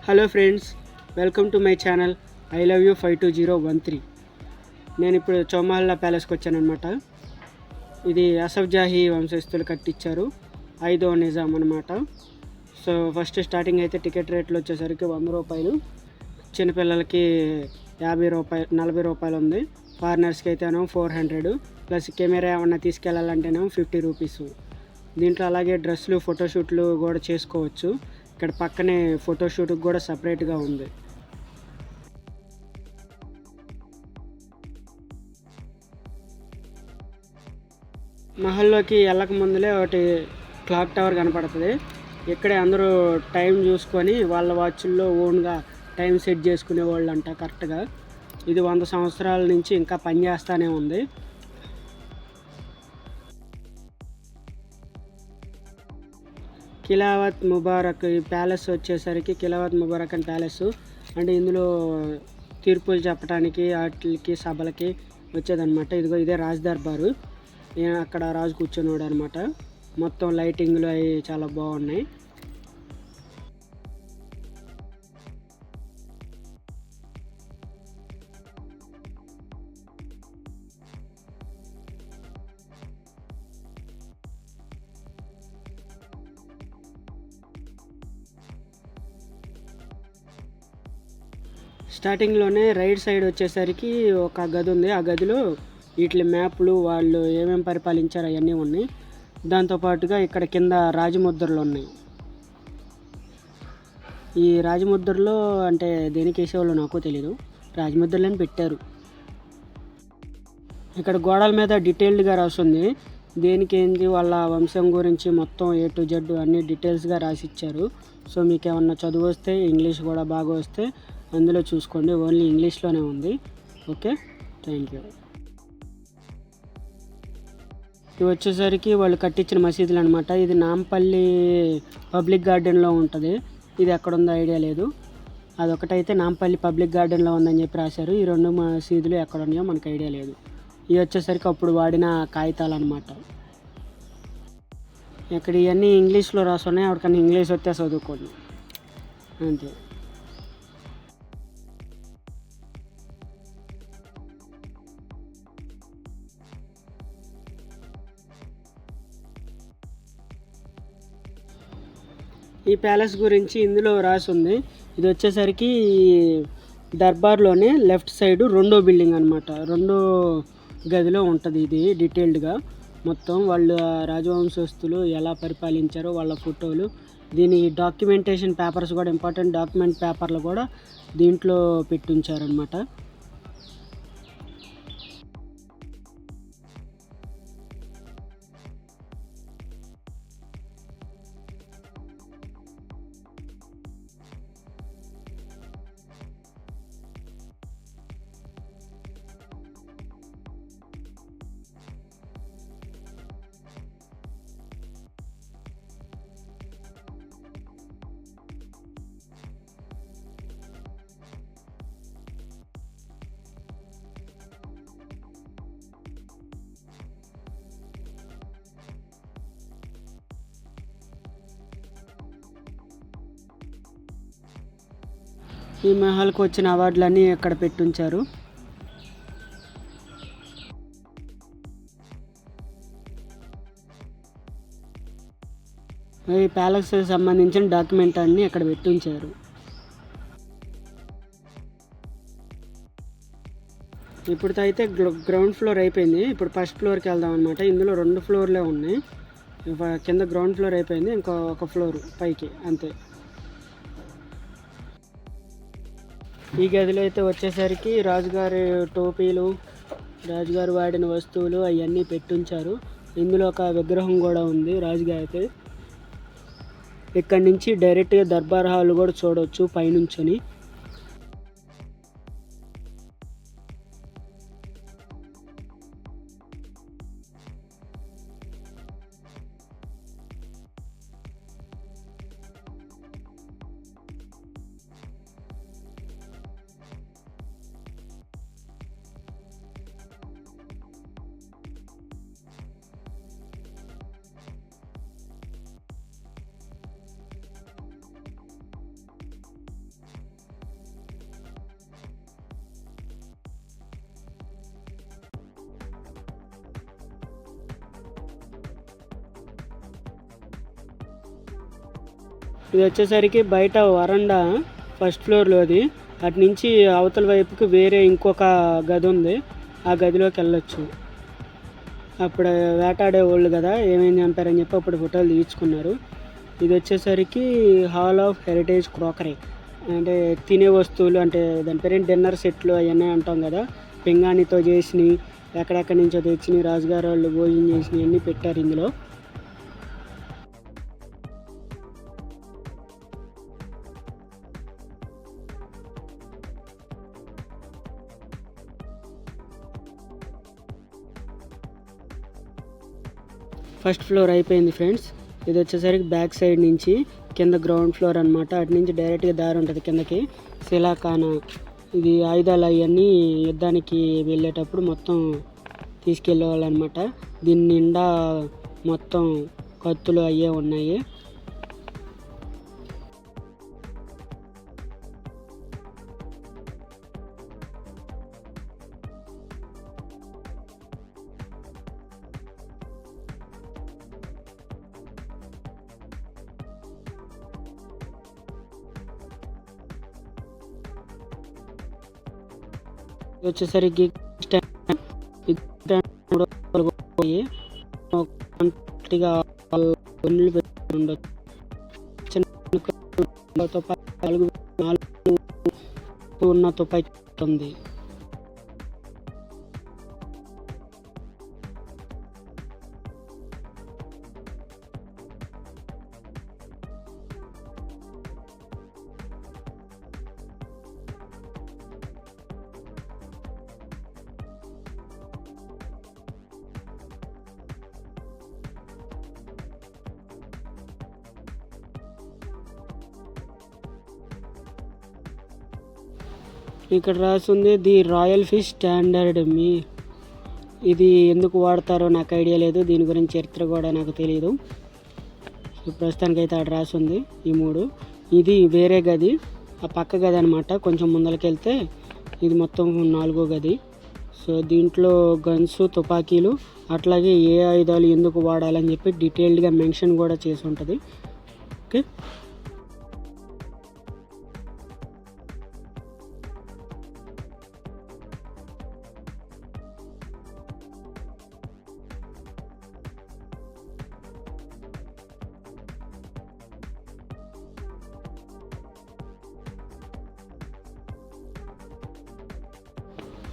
Hello friends, welcome to my channel I love you 52013. నేను ఇప్పుడు చౌమహల్లా ప్యాలెస్కి వచ్చానమాట. ఇది అసఫ్ జాహీ వంశస్థులు కట్టించారు, 5వ నిజాం అనమాట. సో ఫస్ట్ స్టార్టింగ్ అయితే టికెట్ రేట్లు వచ్చేసరికి 100 రూపాయలు, చిన్నపిల్లలకి 50 రూపాయలు, 40 రూపాయలు ఉంది. ఫారినర్స్కి అయితేనేమో 400, ప్లస్ కెమెరా ఏమన్నా తీసుకెళ్ళాలంటేనేమో 50 రూపీస్. దీంట్లో అలాగే డ్రెస్సులు, ఫోటోషూట్లు కూడా చేసుకోవచ్చు. ఇక్కడ పక్కనే ఫోటోషూట్కి కూడా సపరేట్గా ఉంది. మహల్లోకి వెళ్ళక ముందులే ఒకటి క్లాక్ టవర్ కనపడుతుంది. ఇక్కడే అందరూ టైం చూసుకొని వాళ్ళ వాచ్ల్లో ఓన్గా టైం సెట్ చేసుకునే వాళ్ళు అంట. కరెక్ట్గా ఇది 100 సంవత్సరాల నుంచి ఇంకా పనిచేస్తూనే ఉంది. ఖిలావత్ ముబారక్ ఈ ప్యాలెస్ వచ్చేసరికి ఖిలావత్ ముబారక్ అని ప్యాలెస్ అంటే ఇందులో తీర్పులు చెప్పడానికి వాటికి సభలకి వచ్చేదన్నమాట. ఇదిగో ఇదే రాజ్ దర్బారు, అక్కడ రాజు కూర్చున్నాడు అనమాట. మొత్తం లైటింగ్లు అవి చాలా బాగున్నాయి. స్టార్టింగ్లోనే రైట్ సైడ్ వచ్చేసరికి ఒక గది ఉంది. ఆ గదిలో వీటి మ్యాప్లు, వాళ్ళు ఏమేమి పరిపాలించారు అవన్నీ ఉన్నాయి. దాంతోపాటుగా ఇక్కడ కింద రాజముద్రలు ఉన్నాయి. ఈ రాజముద్రలో అంటే దేనికి వేసేవాళ్ళు నాకు తెలీదు, రాజముద్రలని పెట్టారు. ఇక్కడ గోడల మీద డీటెయిల్డ్గా రాస్తుంది దేనికి ఏంటి, వాళ్ళ వంశం గురించి మొత్తం A to Z అన్ని డీటెయిల్స్గా రాసిచ్చారు. సో మీకు ఏమన్నా చదువు వస్తే, ఇంగ్లీష్ కూడా బాగా వస్తే అందులో చూసుకోండి. ఓన్లీ ఇంగ్లీష్లోనే ఉంది. Okay, thank you. ఇవి వచ్చేసరికి వాళ్ళు కట్టించిన మసీదులు అనమాట. ఇది నాంపల్లి పబ్లిక్ గార్డెన్లో ఉంటుంది. ఇది ఎక్కడ ఉందో ఐడియా లేదు. అదొకటైతే నాంపల్లి పబ్లిక్ గార్డెన్లో ఉందని చెప్పి రాశారు. ఈ 2 మసీదులు ఎక్కడ ఉన్నాయో మనకు ఐడియా లేదు. ఇవి వచ్చేసరికి అప్పుడు వాడిన కాగితాలు అనమాట. ఇక్కడ ఇవన్నీ ఇంగ్లీష్లో రాసున్నాయి. ఎవరికన్నా ఇంగ్లీష్ వస్తే చదువుకోండి అంతే. ఈ ప్యాలెస్ గురించి ఇందులో రాసి ఉంది. ఇది వచ్చేసరికి దర్బార్లోనే లెఫ్ట్ సైడ్ 2వ బిల్డింగ్ అనమాట. 2వ గదిలో ఉంటుంది ఇది డీటెయిల్డ్గా. మొత్తం వాళ్ళు రాజవంశస్థులు ఎలా పరిపాలించారో వాళ్ళ ఫోటోలు, దీని డాక్యుమెంటేషన్ పేపర్స్ కూడా, ఇంపార్టెంట్ డాక్యుమెంట్ పేపర్లు కూడా దీంట్లో పెట్టుంచారనమాట. ఈ మహల్కి వచ్చిన అవార్డులన్నీ ఇక్కడ పెట్టుంచారు. ఈ ప్యాలెస్ సంబంధించిన డాక్యుమెంట్ అన్నీ ఇక్కడ పెట్టుంచారు. ఇప్పుడు అయితే గ్రౌండ్ ఫ్లోర్ అయిపోయింది. ఇప్పుడు ఫస్ట్ ఫ్లోర్కి వెళ్దాం అనమాట. ఇందులో 2 ఫ్లోర్లే ఉన్నాయి. కింద గ్రౌండ్ ఫ్లోర్ అయిపోయింది, ఇంకో ఒక ఫ్లోర్ పైకి అంతే. ఈ గదిలో అయితే వచ్చేసరికి రాజుగారి టోపీలు, రాజుగారు వాడిన వస్తువులు అవన్నీ పెట్టుంచారు. ఇందులో ఒక విగ్రహం కూడా ఉంది రాజుగారికి. ఇక్కడి నుంచి డైరెక్ట్గా దర్బార్ హాల్ కూడా చూడవచ్చు పైనుంచని. ఇది వచ్చేసరికి బయట వరండా ఫస్ట్ ఫ్లోర్లోది. అటు నుంచి అవతల వైపుకి వేరే ఇంకొక గది ఉంది, ఆ గదిలోకి వెళ్ళొచ్చు. అప్పుడు వేటాడే వాళ్ళు కదా, ఏమేమి చంపారని చెప్పి అప్పుడు ఫోటోలు తీయించుకున్నారు. ఇది వచ్చేసరికి హాల్ ఆఫ్ హెరిటేజ్ క్రోకరీ, అంటే తినే వస్తువులు, అంటే దాని పేరు డిన్నర్ సెట్లు అవన్నీ అంటాం కదా, పింగాణితో చేసినవి, ఎక్కడెక్కడి నుంచో తెచ్చినవి, రాజుగారు వాళ్ళు భోజనం చేసినవి అన్నీ పెట్టారు ఇందులో. ఫస్ట్ ఫ్లోర్ అయిపోయింది ఫ్రెండ్స్. ఇది వచ్చేసరికి బ్యాక్ సైడ్ నుంచి కింద గ్రౌండ్ ఫ్లోర్ అనమాట. అటు నుంచి డైరెక్ట్గా దారి ఉంటుంది కిందకి, శిలాఖానా. ఇది ఆయుధాలు అవన్నీ యుద్ధానికి వెళ్ళేటప్పుడు మొత్తం తీసుకెళ్ళేవాళ్ళు అనమాట. దీని నిండా మొత్తం కత్తులు అయ్యే ఉన్నాయి. వచ్చేసరికి ఉన్న తుపాకీ ఉంది. ఇక్కడ రాసింది ది రాయల్ ఫిష్ స్టాండర్డ్. ఇది ఎందుకు వాడతారో నాకు ఐడియా లేదు, దీని గురించి చరిత్ర కూడా నాకు తెలియదు. ప్రస్తుతానికి అయితే అక్కడ రాసింది ఈ 3. ఇది వేరే గది, ఆ పక్క గది అనమాట. కొంచెం ముందరికి వెళ్తే ఇది మొత్తం 4వ గది. సో దీంట్లో గన్స్, తుపాకీలు, అట్లాగే ఏ ఆయుధాలు ఎందుకు వాడాలని చెప్పి డీటెయిల్డ్గా మెన్షన్ కూడా చేసి ఉంటుంది. ఓకే,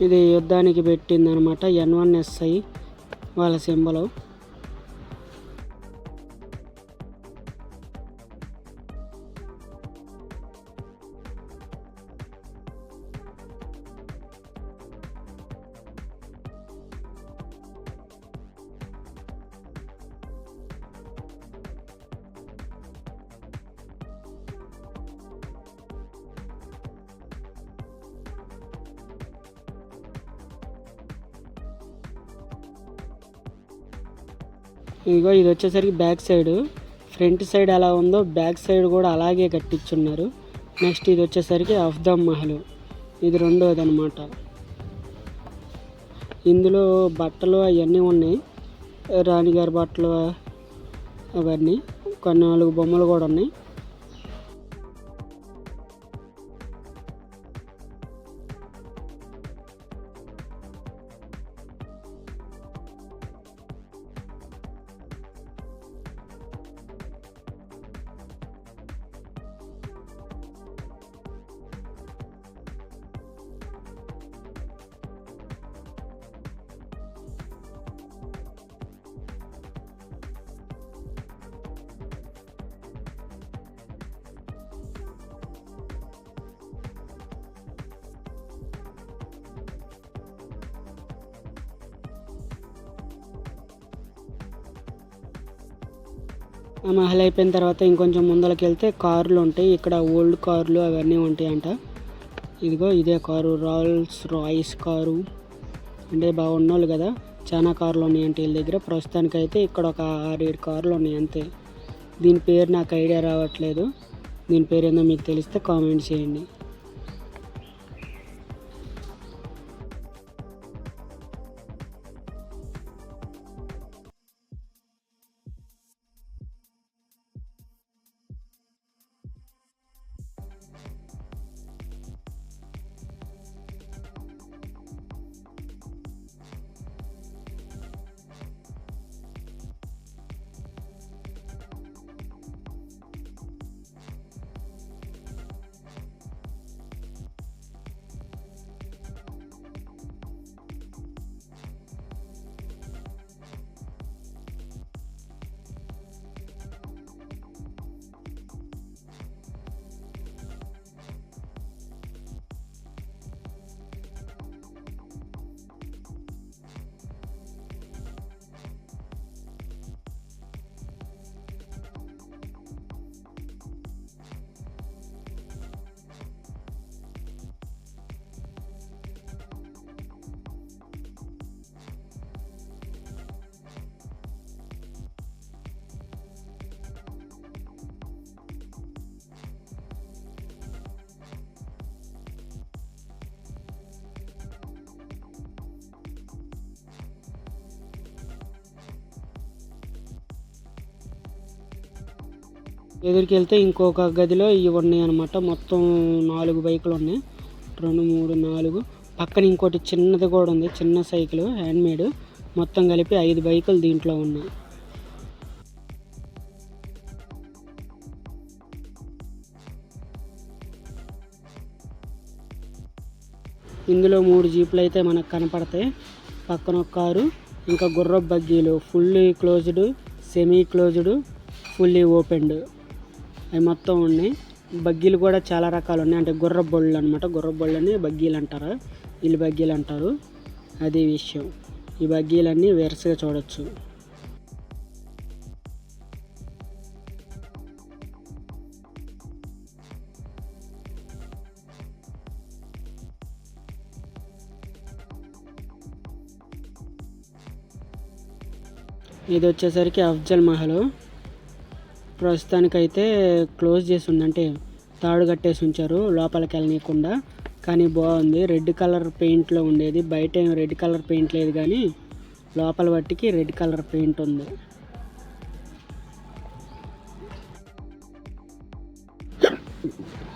ఇది యుద్ధానికి పెట్టింది అనమాట, N1SI వాళ్ళ సింబల్. ఇదిగో ఇది వచ్చేసరికి బ్యాక్ సైడ్. ఫ్రంట్ సైడ్ ఎలా ఉందో బ్యాక్ సైడ్ కూడా అలాగే కట్టించున్నారు. నెక్స్ట్ ఇది వచ్చేసరికి అఫ్దమ్ మహల్, ఇది 2వది అనమాట. ఇందులో బట్టలు అవన్నీ ఉన్నాయి, రాణిగారి బట్టలు అవన్నీ. కొన్ని 4 బొమ్మలు కూడా ఉన్నాయి. ఆ మహల్ అయిపోయిన తర్వాత ఇంకొంచెం ముందరికి వెళ్తే కార్లు ఉంటాయి. ఇక్కడ ఓల్డ్ కార్లు అవన్నీ ఉంటాయి అంట. ఇదిగో ఇదే కారు, రోల్స్ రాయిస్ కారు. అంటే బాగున్నోళ్ళు కదా, చాలా కార్లు ఉన్నాయంటే వీళ్ళ దగ్గర. ప్రస్తుతానికైతే ఇక్కడ ఒక 6-7 కార్లు ఉన్నాయి అంతే. దీని పేరు నాకు ఐడియా రావట్లేదు, దీని పేరు ఏందో మీకు తెలిస్తే కామెంట్ చేయండి. ఎదురుకి వెళ్తే ఇంకొక గదిలో ఇవి ఉన్నాయి అనమాట. మొత్తం 4 బైకులు ఉన్నాయి. 2, 3, 4. పక్కన ఇంకోటి చిన్నది కూడా ఉంది, చిన్న సైకిల్ హ్యాండ్మేడ్. మొత్తం కలిపి 5 బైకులు దీంట్లో ఉన్నాయి. ఇందులో 3 జీపులు అయితే మనకు కనపడతాయి. పక్కన ఒక కారు, ఇంకా గుర్రపు బగ్గీలు fully closed, semi closed, fully opened అవి మొత్తం ఉన్నాయి. బగ్గీలు కూడా చాలా రకాలు ఉన్నాయి. అంటే గుర్రపు బళ్ళు అనమాట. గుర్రపు బళ్ళని బగ్గీలు అంటారు, వీళ్ళు బగ్గీలు అంటారు. అది విషయం. ఈ బగ్గీలన్నీ వరుసగా చూడొచ్చు. ఇది వచ్చేసరికి అఫ్జల్ మహల్. ప్రస్తుతానికైతే క్లోజ్ చేసి ఉంది, అంటే తాడు కట్టేసి ఉంచారు లోపలికి వెళ్ళనీయకుండా. కానీ బాగుంది. రెడ్ కలర్ పెయింట్లో ఉండేది, బయట ఏం రెడ్ కలర్ పెయింట్ లేదు, కానీ లోపల బట్టికి రెడ్ కలర్ పెయింట్ ఉంది.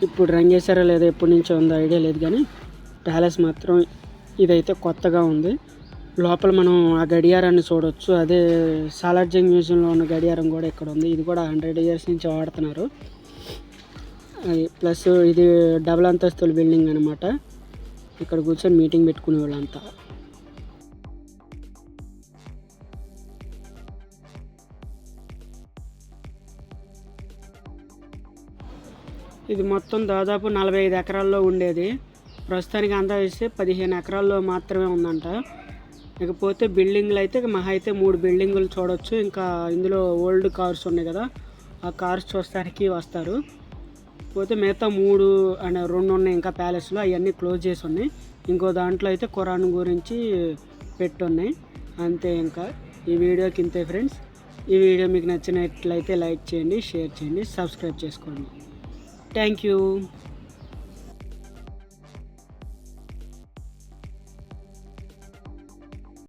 ఇప్పుడు రంగు వేసారో లేదో, ఎప్పటి నుంచో ఉందో ఐడియా లేదు, కానీ ప్యాలెస్ మాత్రం ఇదైతే కొత్తగా ఉంది. లోపల మనం ఆ గడియారాన్ని చూడవచ్చు. అదే సాలార్జంగ్ మ్యూజియంలో ఉన్న గడియారం కూడా ఇక్కడ ఉంది. ఇది కూడా 100 years నుంచి వాడుతున్నారు. ప్లస్ ఇది డబుల్ అంతస్తుల బిల్డింగ్ అనమాట. ఇక్కడ కూర్చొని మీటింగ్ పెట్టుకునే వాళ్ళంతా. ఇది మొత్తం దాదాపు 45 ఎకరాల్లో ఉండేది. ప్రస్తుతానికి అంతా వేస్తే 15 ఎకరాల్లో మాత్రమే ఉందంట. ఇకపోతే బిల్డింగ్లు అయితే మహా అయితే 3 బిల్డింగులు చూడవచ్చు. ఇంకా ఇందులో ఓల్డ్ కార్స్ ఉన్నాయి కదా, ఆ కార్స్ చూస్తానికి వస్తారు. పోతే మిగతా 3 అండ్ 2 ఉన్నాయి ఇంకా ప్యాలెస్లో, అవన్నీ క్లోజ్ చేసి ఉన్నాయి. ఇంకో దాంట్లో అయితే ఖురాన్ గురించి పెట్టున్నాయి. అంతే. ఇంకా ఈ వీడియోకి ఇంతే ఫ్రెండ్స్. ఈ వీడియో మీకు నచ్చినట్లయితే లైక్ చేయండి, షేర్ చేయండి, సబ్స్క్రైబ్ చేసుకోండి. Thank you.